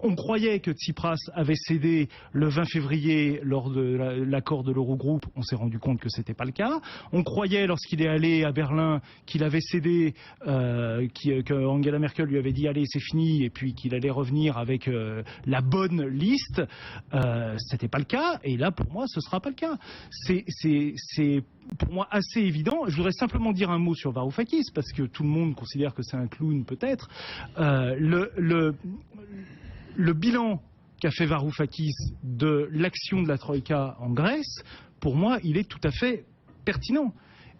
On croyait que Tsipras avait cédé le 20 février lors de l'accord de l'Eurogroupe. On s'est rendu compte que c'était pas le cas. On croyait, lorsqu'il est allé à Berlin, qu'il avait cédé, que Angela Merkel lui avait dit allez, c'est fini, et puis qu'il allait revenir avec la bonne liste. C'était pas le cas, et là, pour moi, ce sera pas le cas. C'est pour moi assez évident. Je voudrais simplement dire un mot sur Varoufakis, parce que tout le monde considère que c'est un clown, peut-être. Le bilan qu'a fait Varoufakis de l'action de la Troïka en Grèce, pour moi, il est tout à fait pertinent.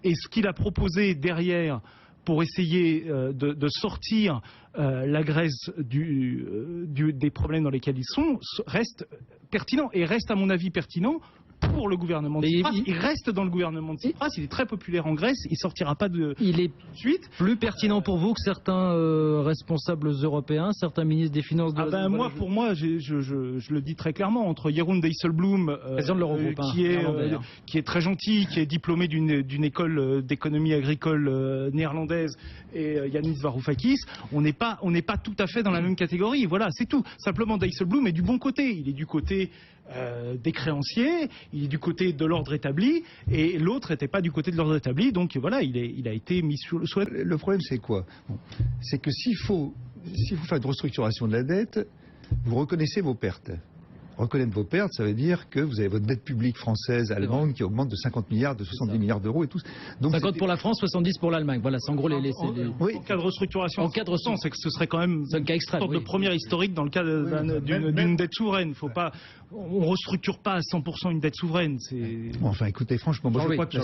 Et ce qu'il a proposé derrière pour essayer de sortir la Grèce des problèmes dans lesquels ils sont, reste pertinent. Et reste, à mon avis, pertinent pour le gouvernement de Tsipras. Il reste dans le gouvernement de Tsipras, il est très populaire en Grèce, il sortira pas de suite. Plus pertinent pour vous que certains responsables européens, certains ministres des Finances de la zone. Pour moi, je le dis très clairement, entre Jeroen Dijsselbloem, président de l'Eurogroupe, qui est très gentil, qui est diplômé d'une école d'économie agricole néerlandaise, et Yanis Varoufakis, on n'est pas tout à fait dans la même catégorie. Voilà, c'est tout. Simplement, Dijsselbloem est du bon côté. Il est du côté des créanciers, il est du côté de l'ordre établi, et l'autre n'était pas du côté de l'ordre établi, donc voilà, il a été mis sous le... Le problème, c'est quoi? C'est que s'il faut faire une restructuration de la dette, vous reconnaissez vos pertes. Reconnaître vos pertes, ça veut dire que vous avez votre dette publique française, allemande, qui augmente de 50 milliards, de 70 milliards d'euros et tout. Donc 50 pour la France, 70 pour l'Allemagne. Voilà, c'est en gros les... Oui. En cas de restructuration, c'est que ce serait quand même un cas extrême, une sorte de première historique dans le cas d'une dette souveraine. On ne restructure pas à 100% une dette souveraine. Enfin, écoutez, franchement, moi je crois que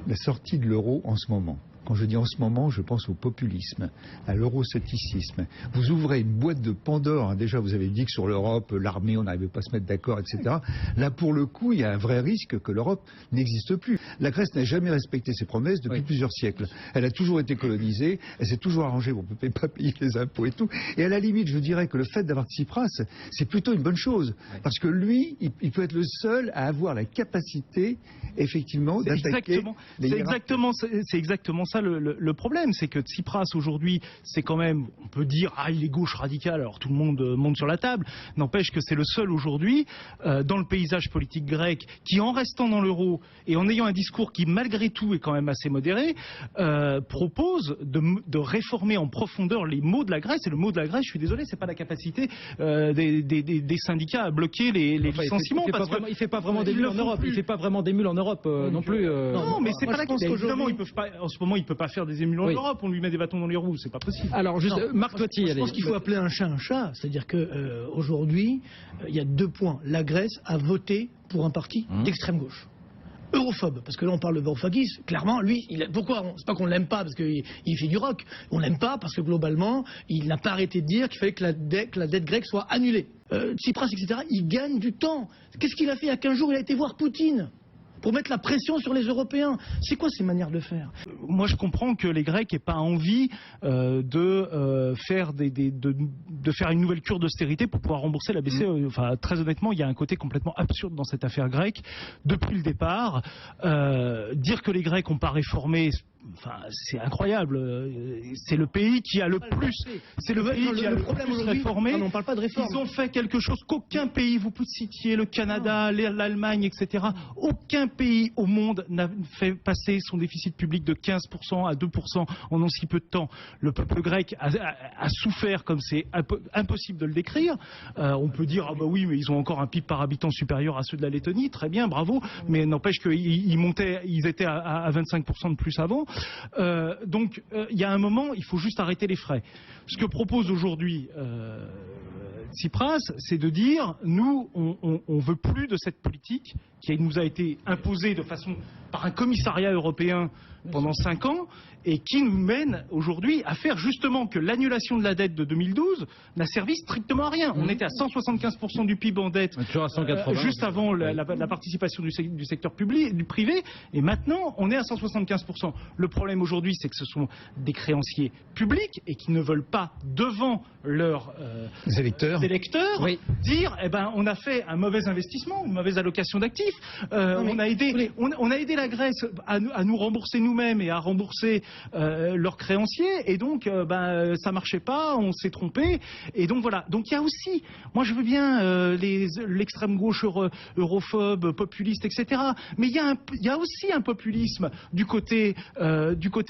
la sortie de l'euro en ce moment, quand je dis en ce moment, je pense au populisme, à l'euroscepticisme. Vous ouvrez une boîte de Pandore, hein. Déjà vous avez dit que sur l'Europe, l'armée, on n'arrivait pas à se mettre d'accord, etc. Là, pour le coup, il y a un vrai risque que l'Europe n'existe plus. La Grèce n'a jamais respecté ses promesses depuis plusieurs siècles. Elle a toujours été colonisée, elle s'est toujours arrangée pour ne pas payer les impôts et tout. Et à la limite, je dirais que le fait d'avoir Tsipras, c'est plutôt une bonne chose. Parce que lui, il peut être le seul à avoir la capacité, effectivement, d'attaquer... C'est exactement ça le problème, c'est que Tsipras aujourd'hui, c'est quand même, on peut dire, il est gauche radicale, alors tout le monde monte sur la table, n'empêche que c'est le seul aujourd'hui, dans le paysage politique grec, qui en restant dans l'euro et en ayant un discours qui malgré tout est quand même assez modéré, propose de réformer en profondeur les maux de la Grèce. Et le mot de la Grèce, je suis désolé, c'est pas la capacité des syndicats à bloquer les licenciements. Il fait pas vraiment des mules en Europe. Il fait pas vraiment des mules en Europe non plus. Non, mais c'est pas la question. Évidemment, ils peuvent pas. En ce moment, il peut pas faire des émules en Europe. On lui met des bâtons dans les roues, c'est pas possible. Alors, juste, Marc Toiti, je pense qu'il faut appeler un chat, c'est-à-dire que aujourd'hui, il y a 2 points. La Grèce a voté pour un parti d'extrême gauche. Europhobe, parce que là on parle de Varoufakis, clairement, lui, pourquoi c'est pas qu'on l'aime pas parce qu'il fait du rock, on l'aime pas parce que globalement, il n'a pas arrêté de dire qu'il fallait que la dette grecque soit annulée. Tsipras, etc., il gagne du temps. Qu'est-ce qu'il a fait il y a 15 jours? Il a été voir Poutine pour mettre la pression sur les Européens. C'est quoi ces manières de faire? Moi, je comprends que les Grecs n'aient pas envie de faire une nouvelle cure d'austérité pour pouvoir rembourser la BCE. Enfin, très honnêtement, il y a un côté complètement absurde dans cette affaire grecque. Depuis le départ, dire que les Grecs n'ont pas réformé... Enfin, c'est incroyable. C'est le pays qui a le plus. C'est le pays qui a le problème plus réformé. On parle pas de réforme. Ils ont fait quelque chose qu'aucun pays, vous pouvez citer le Canada, l'Allemagne, etc. Aucun pays au monde n'a fait passer son déficit public de 15% à 2% en aussi peu de temps. Le peuple grec a souffert comme c'est impossible de le décrire. On peut dire oui, mais ils ont encore un PIB par habitant supérieur à ceux de la Lettonie. Très bien, bravo. Mais n'empêche ils étaient à 25% de plus avant. Donc il y a un moment, il faut juste arrêter les frais. Ce que propose aujourd'hui Tsipras, c'est de dire nous, on veut plus de cette politique qui nous a été imposée par un commissariat européen pendant 5 ans et qui nous mène aujourd'hui à faire justement que l'annulation de la dette de 2012 n'a servi strictement à rien. On était à 175% du PIB en dette juste avant la participation du secteur public, du privé, et maintenant on est à 175%. Le problème aujourd'hui, c'est que ce sont des créanciers publics et qui ne veulent pas devant leurs électeurs dire on a fait un mauvais investissement, une mauvaise allocation d'actifs, on a aidé la Grèce à nous rembourser nous-mêmes et à rembourser leurs créanciers, et donc ça marchait pas, on s'est trompé, et donc voilà. Donc il y a aussi, moi je veux bien l'extrême gauche europhobe, populiste, etc. Mais il y a aussi un populisme du côté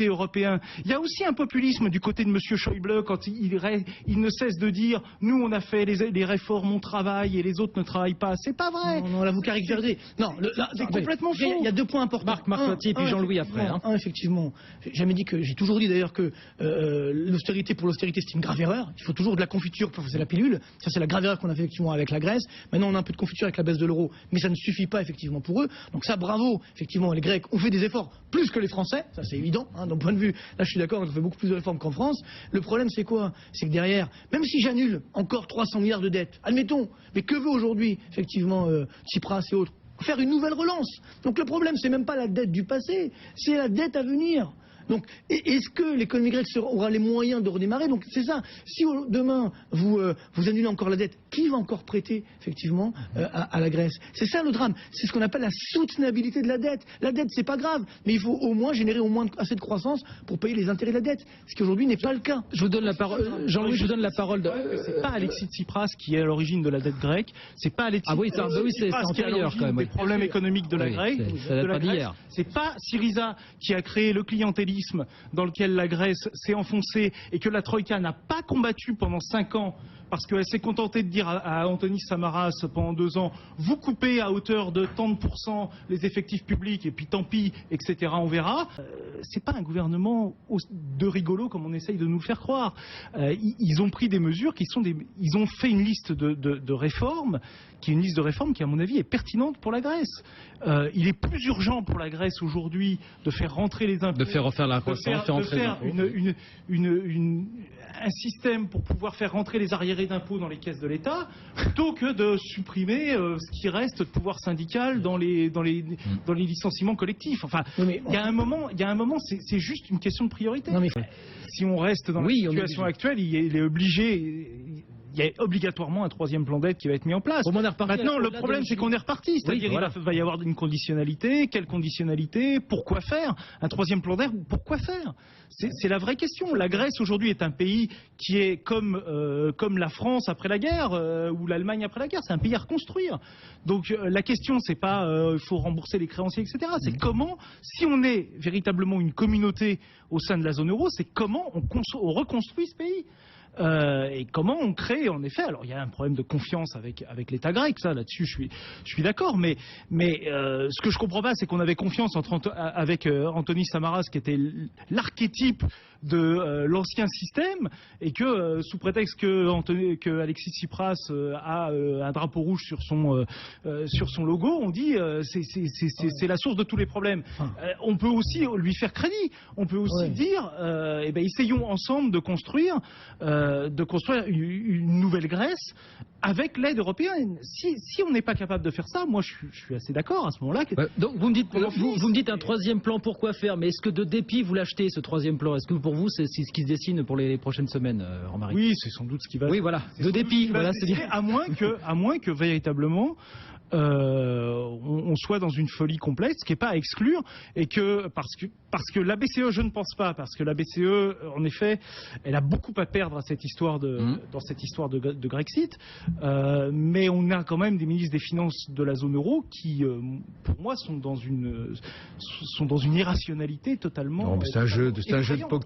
européen. Il y a aussi un populisme du côté de M. Schäuble quand il ne cesse de dire nous on a fait les réformes, on travaille et les autres ne travaillent pas. C'est pas vrai. Non, là vous caricaturez. Non, c'est complètement faux. Il y a 2 points importants. Marc Lotti et puis Jean-Louis après. Effectivement, j'ai toujours dit d'ailleurs que l'austérité pour l'austérité c'est une grave erreur. Il faut toujours de la confiture pour faire la pilule. Ça c'est la grave erreur qu'on a fait effectivement avec la Grèce. Maintenant on a un peu de confiture avec la baisse de l'euro, mais ça ne suffit pas effectivement pour eux. Donc ça, bravo. Effectivement, les Grecs ont fait des efforts plus que les Français. Ça c'est évident. Donc point de vue, là je suis d'accord, on fait beaucoup plus de réformes qu'en France. Le problème c'est quoi? C'est que derrière, même si j'annule encore 300 milliards de dettes, admettons, mais que veut aujourd'hui effectivement Tsipras et autres? Faire une nouvelle relance. Donc le problème c'est même pas la dette du passé, c'est la dette à venir. Donc, est-ce que l'économie grecque aura les moyens de redémarrer? Donc, c'est ça. Si demain, vous annulez encore la dette, qui va encore prêter, effectivement, à la Grèce? C'est ça le drame. C'est ce qu'on appelle la soutenabilité de la dette. La dette, c'est pas grave, mais il faut au moins générer assez de croissance pour payer les intérêts de la dette. Ce qui aujourd'hui n'est pas le cas. Je vous donne la parole. Jean-Louis, je vous donne la parole. C'est pas Alexis Tsipras qui est à l'origine de la dette grecque. C'est pas Alexis c'est antérieur quand même. Des problèmes économiques de la Grèce. C'est pas Syriza qui a créé le clientélisme dans lequel la Grèce s'est enfoncée et que la Troïka n'a pas combattu pendant 5 ans parce qu'elle s'est contentée de dire à Antonis Samaras pendant 2 ans, vous coupez à hauteur de tant de pourcents les effectifs publics et puis tant pis, etc. On verra. C'est pas un gouvernement de rigolo comme on essaye de nous le faire croire. Ils ont pris des mesures ils ont fait une liste de réformes qui est une liste de réformes qui à mon avis est pertinente pour la Grèce. Il est plus urgent pour la Grèce aujourd'hui de faire rentrer les impôts, de faire refaire la croissance, de faire un système pour pouvoir faire rentrer les arriérés d'impôts dans les caisses de l'État, plutôt que de supprimer ce qui reste de pouvoir syndical dans les licenciements collectifs. Enfin, il y a un moment, c'est juste une question de priorité. Si on reste dans la situation actuelle, il est obligé. Il y a obligatoirement un 3e plan d'aide qui va être mis en place. Maintenant, le problème, c'est qu'on est reparti. C'est-à-dire qu'il va y avoir une conditionnalité. Quelle conditionnalité? Pourquoi faire un 3e plan d'aide? Pourquoi faire? C'est la vraie question. La Grèce, aujourd'hui, est un pays qui est comme la France après la guerre ou l'Allemagne après la guerre. C'est un pays à reconstruire. Donc, la question, c'est pas il faut rembourser les créanciers, etc. C'est comment, si on est véritablement une communauté au sein de la zone euro, c'est comment on reconstruit ce pays. Et comment on crée, en effet, alors il y a un problème de confiance avec l'État grec, ça là-dessus je suis d'accord, mais ce que je comprends pas, c'est qu'on avait confiance avec Antonis Samaras qui était l'archétype de l'ancien système, et que sous prétexte que Alexis Tsipras a un drapeau rouge sur son logo, on dit c'est la source de tous les problèmes. On peut aussi lui faire crédit, on peut aussi dire essayons ensemble de construire une nouvelle Grèce avec l'aide européenne. Si on n'est pas capable de faire ça, moi je suis assez d'accord à ce moment-là. Donc vous me dites un 3e plan, pourquoi faire? Mais est-ce que de dépit vous l'achetez, ce 3e plan? Est-ce que pour vous c'est ce qui se dessine pour les prochaines semaines, Jean-Marie? Oui, c'est sans doute ce qui va. Oui, voilà. De dépit, voilà, c'est-à-dire à moins que véritablement on soit dans une folie complète, ce qui n'est pas à exclure, et que parce que la BCE, je ne pense pas, parce que la BCE, en effet, elle a beaucoup à perdre dans cette histoire de Grexit, mais on a quand même des ministres des Finances de la zone euro qui, pour moi, sont dans une irrationalité totalement. C'est un jeu de